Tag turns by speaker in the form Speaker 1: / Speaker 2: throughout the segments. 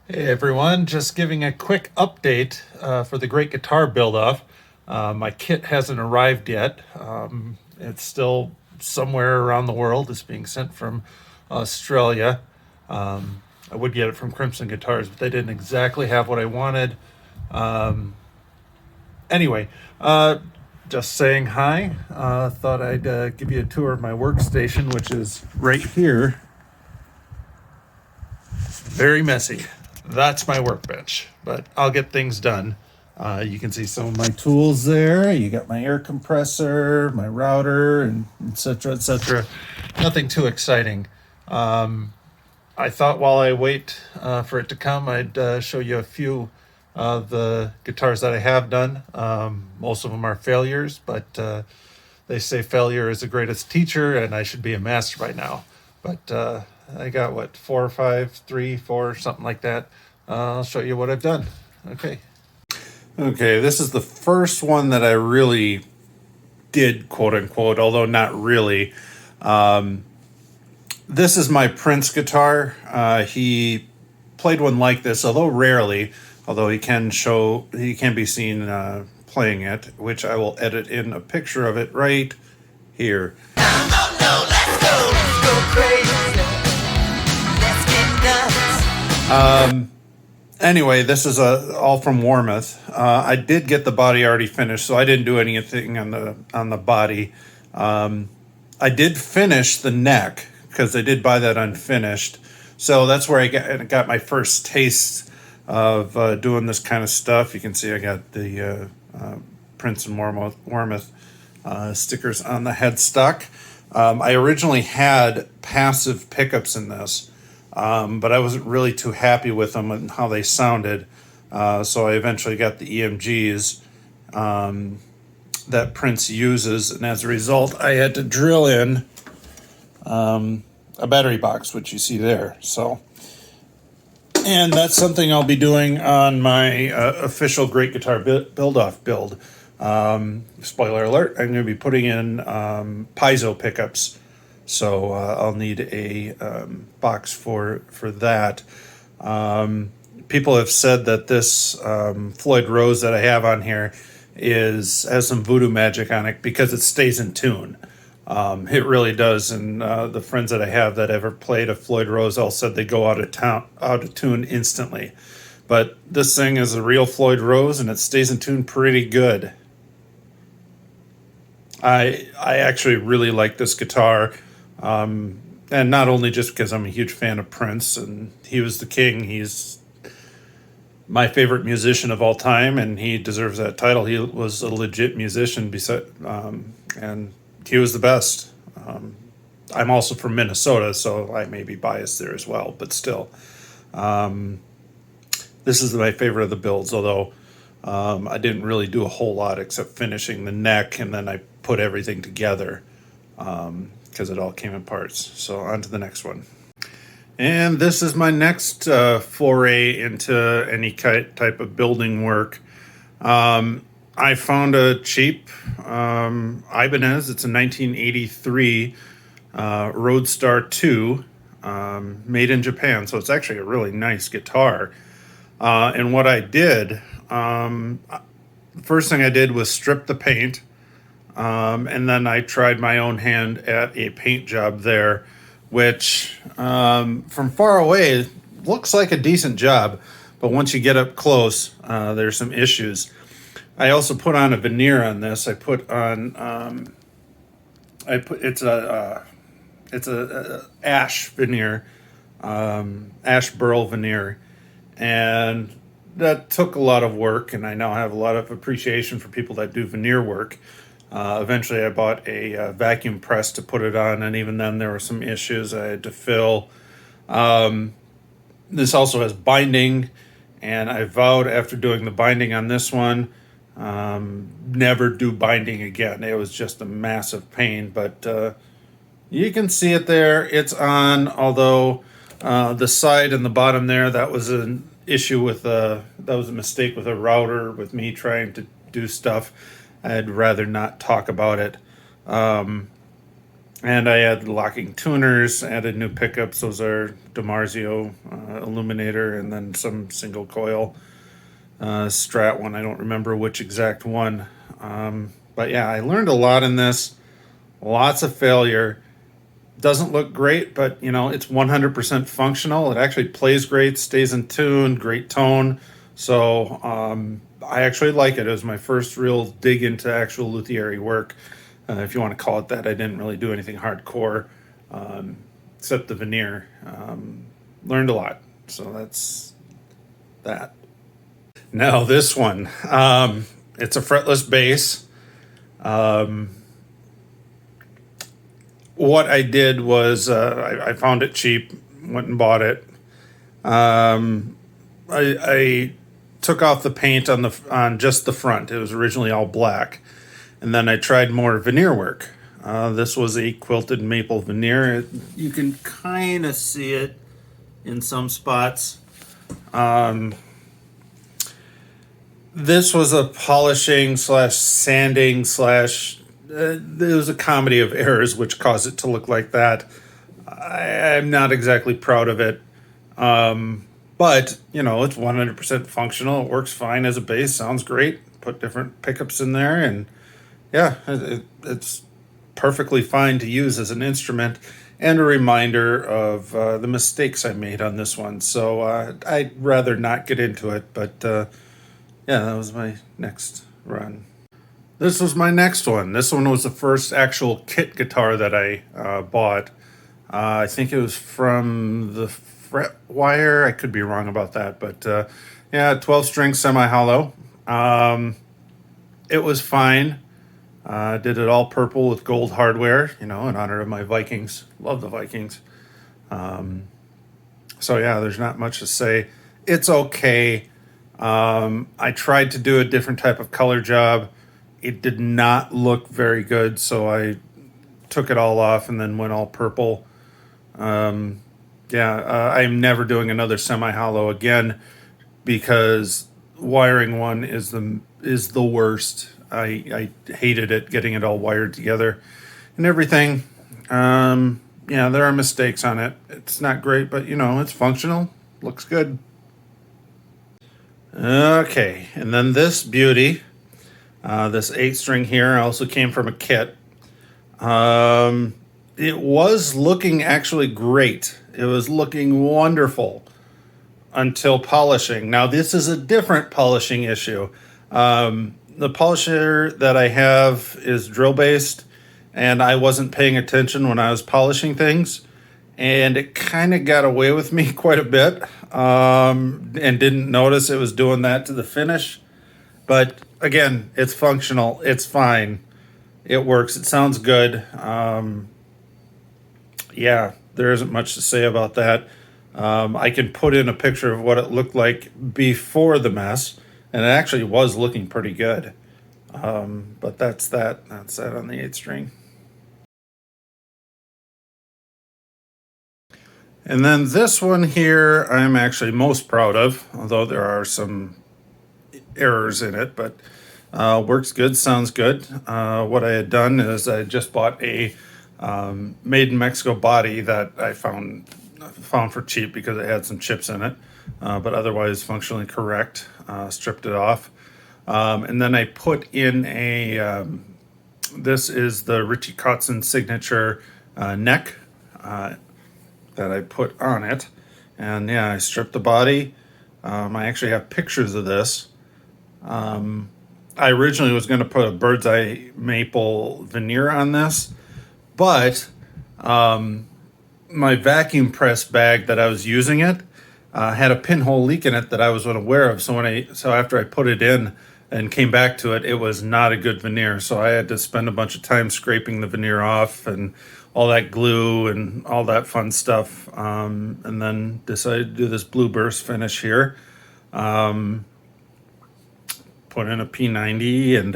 Speaker 1: Hey everyone, just giving a quick update for the Great Guitar Build Off. My kit hasn't arrived yet. It's still somewhere around the world. It's being sent from Australia. I would get it from Crimson Guitars, but they didn't exactly have what I wanted. Anyway, just saying hi. Thought I'd give you a tour of my workstation, which is right here. Very messy. That's my workbench, but I'll get things done. You can see some of my tools there. You got my air compressor, my router, and etc. etc. Nothing too exciting. I thought while I wait for it to come, I'd show you a few of the guitars that I have done. Most of them are failures, but they say failure is the greatest teacher, and I should be a master by now. But I got what, 4 or 5, 3, 4, something like that. I'll show you what I've done. Okay. Okay, this is the first one that I really did, quote unquote, although not really. This is my Prince guitar. He played one like this, although rarely, although he can be seen playing it, which I will edit in a picture of it right here. Oh no, let's go crazy. Let's get nuts. Anyway, this is all from Warmouth. I did get the body already finished, so I didn't do anything on the body. I did finish the neck because I did buy that unfinished. So that's where I got my first taste of doing this kind of stuff. You can see I got the Prince and Warmouth stickers on the headstock. I originally had passive pickups in this, but I wasn't really too happy with them and how they sounded. So I eventually got the EMGs that Prince uses, and as a result, I had to drill in a battery box, which you see there. So, and that's something I'll be doing on my official Great Guitar Build-Off build. Spoiler alert, I'm going to be putting in piezo pickups, so I'll need a box for that. People have said that this Floyd Rose that I have on here has some voodoo magic on it because it stays in tune. It really does, and the friends that I have that ever played a Floyd Rose all said they go out of tune instantly. But this thing is a real Floyd Rose, and it stays in tune pretty good. I actually really like this guitar, and not only just because I'm a huge fan of Prince, and he was the king. He's my favorite musician of all time, and he deserves that title. He was a legit musician, and he was the best. I'm also from Minnesota, so I may be biased there as well, but still. This is my favorite of the builds, although I didn't really do a whole lot except finishing the neck, and then I put everything together because it all came in parts. So on to the next one. And this is my next foray into any type of building work. I found a cheap Ibanez. It's a 1983 Roadstar 2 made in Japan. So it's actually a really nice guitar. And what I did, the first thing I did was strip the paint. And then I tried my own hand at a paint job there, which from far away looks like a decent job. But once you get up close, there's some issues. I also put on a veneer on this. I put on it's a ash veneer, ash burl veneer, and that took a lot of work. And I now have a lot of appreciation for people that do veneer work. Eventually, I bought a vacuum press to put it on, and even then, there were some issues I had to fill. This also has binding, and I vowed after doing the binding on this one, never do binding again. It was just a massive pain, but you can see it there. It's on, although the side and the bottom there, that was an issue with that was a mistake with a router, with me trying to do stuff. I'd rather not talk about it. And I added locking tuners, added new pickups. Those are DiMarzio illuminator, and then some single coil Strat one. I don't remember which exact one. But yeah, I learned a lot in this. Lots of failure. Doesn't look great, but you know, it's 100% functional. It actually plays great, stays in tune, great tone. So I actually like it. It was my first real dig into actual luthier work, if you want to call it that. I didn't really do anything hardcore except the veneer. Learned a lot. So that's that. Now this one, it's a fretless bass. What I did was I found it cheap, went and bought it. I took off the paint on just the front. It was originally all black, and then I tried more veneer work. This was a quilted maple veneer. You can kind of see it in some spots. This was a polishing slash sanding slash. There was a comedy of errors which caused it to look like that. I'm not exactly proud of it. But, you know, it's 100% functional. It works fine as a bass. Sounds great. Put different pickups in there. And yeah, it's perfectly fine to use as an instrument and a reminder of the mistakes I made on this one. So I'd rather not get into it. But yeah, that was my next run. This was my next one. This one was the first actual kit guitar that I bought. I think it was from the Fretwire. I could be wrong about that, but yeah, 12-string semi-hollow. It was fine. Did it all purple with gold hardware, you know, in honor of my Vikings. Love the Vikings. So yeah, there's not much to say. It's okay. I tried to do a different type of color job. It did not look very good, so I took it all off and then went all purple. I'm never doing another semi-hollow again because wiring one is the worst. I hated it, getting it all wired together and everything. Yeah, there are mistakes on it. It's not great, but you know, it's functional. Looks good. Okay, and then this beauty. This 8-string here also came from a kit. It was looking actually great. It was looking wonderful until polishing. Now, this is a different polishing issue. The polisher that I have is drill-based, and I wasn't paying attention when I was polishing things, and it kind of got away with me quite a bit, and didn't notice it was doing that to the finish. But again, it's functional. It's fine. It works. It sounds good. Yeah, there isn't much to say about that. I can put in a picture of what it looked like before the mess, and it actually was looking pretty good. But that's that. That's that on the 8-string. And then this one here, I'm actually most proud of, although there are some errors in it, but works good, sounds good. What I had done is I just bought a made in Mexico body that I found for cheap because it had some chips in it, but otherwise functionally correct. Stripped it off, and then I put in a. This is the Richie Kotzen signature neck that I put on it, and yeah, I stripped the body. I actually have pictures of this. I originally was going to put a bird's eye maple veneer on this, but my vacuum press bag that I was using it had a pinhole leak in it that I was unaware of. So after I put it in and came back to it, it was not a good veneer. So I had to spend a bunch of time scraping the veneer off and all that glue and all that fun stuff. And then decided to do this blue burst finish here. Put in a P90 and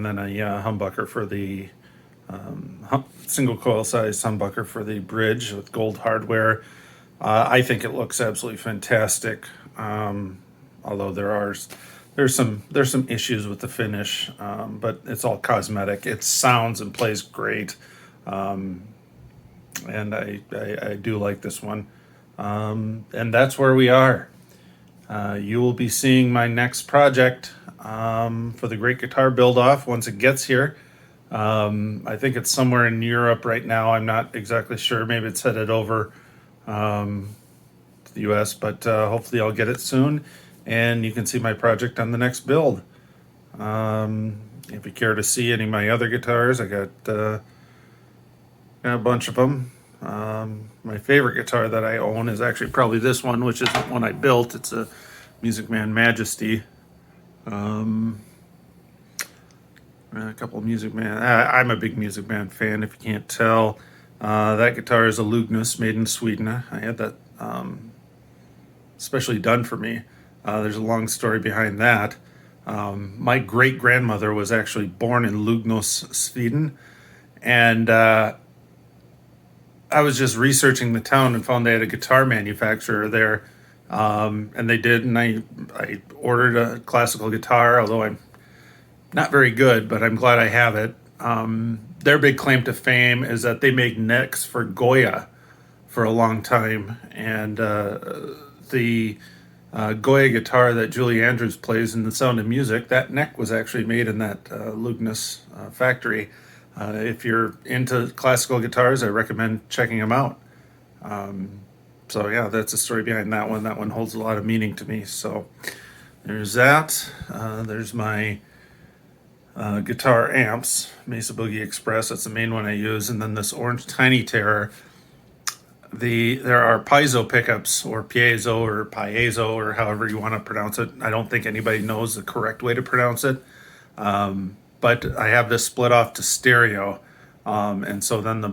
Speaker 1: then a humbucker for the single coil size humbucker for the bridge with gold hardware. I think it looks absolutely fantastic. Although there are there's some issues with the finish, but it's all cosmetic. It sounds and plays great, and I do like this one. And that's where we are. You will be seeing my next project for the Great Guitar Build Off once it gets here. I think it's somewhere in Europe right now. I'm not exactly sure. Maybe it's headed over to the US, but hopefully I'll get it soon. And you can see my project on the next build. If you care to see any of my other guitars, I got a bunch of them. My favorite guitar that I own is actually probably this one, which is one I built. It's a Music Man Majesty. A couple of Music Man. I'm a big Music Man fan, if you can't tell. That guitar is a Lugnus made in Sweden. I had that specially done for me. There's a long story behind that. My great-grandmother was actually born in Lugnus, Sweden, and I was just researching the town and found they had a guitar manufacturer there, and they did, and I ordered a classical guitar, although I'm not very good, but I'm glad I have it. Their big claim to fame is that they make necks for Goya for a long time, and the Goya guitar that Julie Andrews plays in The Sound of Music, that neck was actually made in that Lugnus factory. If you're into classical guitars, I recommend checking them out. So yeah, that's the story behind that one. That one holds a lot of meaning to me. So there's that. There's my guitar amps, Mesa Boogie Express. That's the main one I use. And then this orange Tiny Terror. There are piezo pickups, or piezo, or piezo, or however you want to pronounce it. I don't think anybody knows the correct way to pronounce it. But I have this split off to stereo, and so then the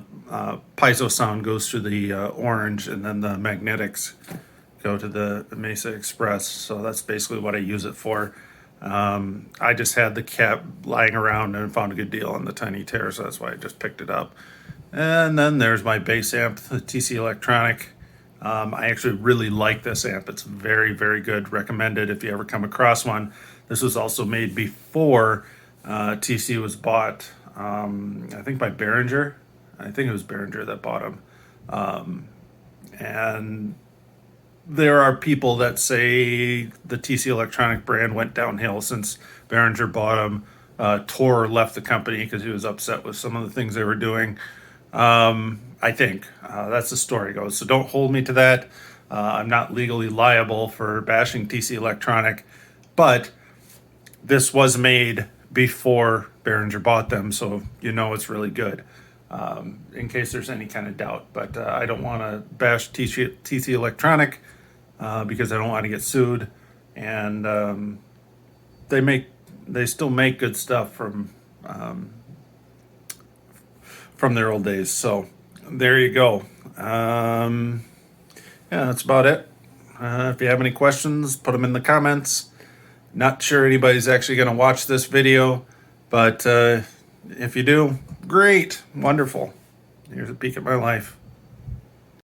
Speaker 1: piezo sound goes through the orange, and then the magnetics go to the Mesa Express. So that's basically what I use it for. I just had the cap lying around and found a good deal on the Tiny Terror, so that's why I just picked it up. And then there's my bass amp, the TC Electronic. I actually really like this amp. It's very, very good. Recommended if you ever come across one. This was also made before TC was bought, I think by Behringer. I think it was Behringer that bought them. And there are people that say the TC Electronic brand went downhill since Behringer bought them. Tor left the company because he was upset with some of the things they were doing. I think that's the story goes. So don't hold me to that. I'm not legally liable for bashing TC Electronic, but this was made before Behringer bought them, so you know it's really good, in case there's any kind of doubt. But I don't want to bash TC Electronic because I don't want to get sued, and they still make good stuff from their old days. So there you go. Yeah, that's about it. If you have any questions, put them in the comments. Not sure anybody's actually going to watch this video, but if you do, great, wonderful. Here's a peek at my life.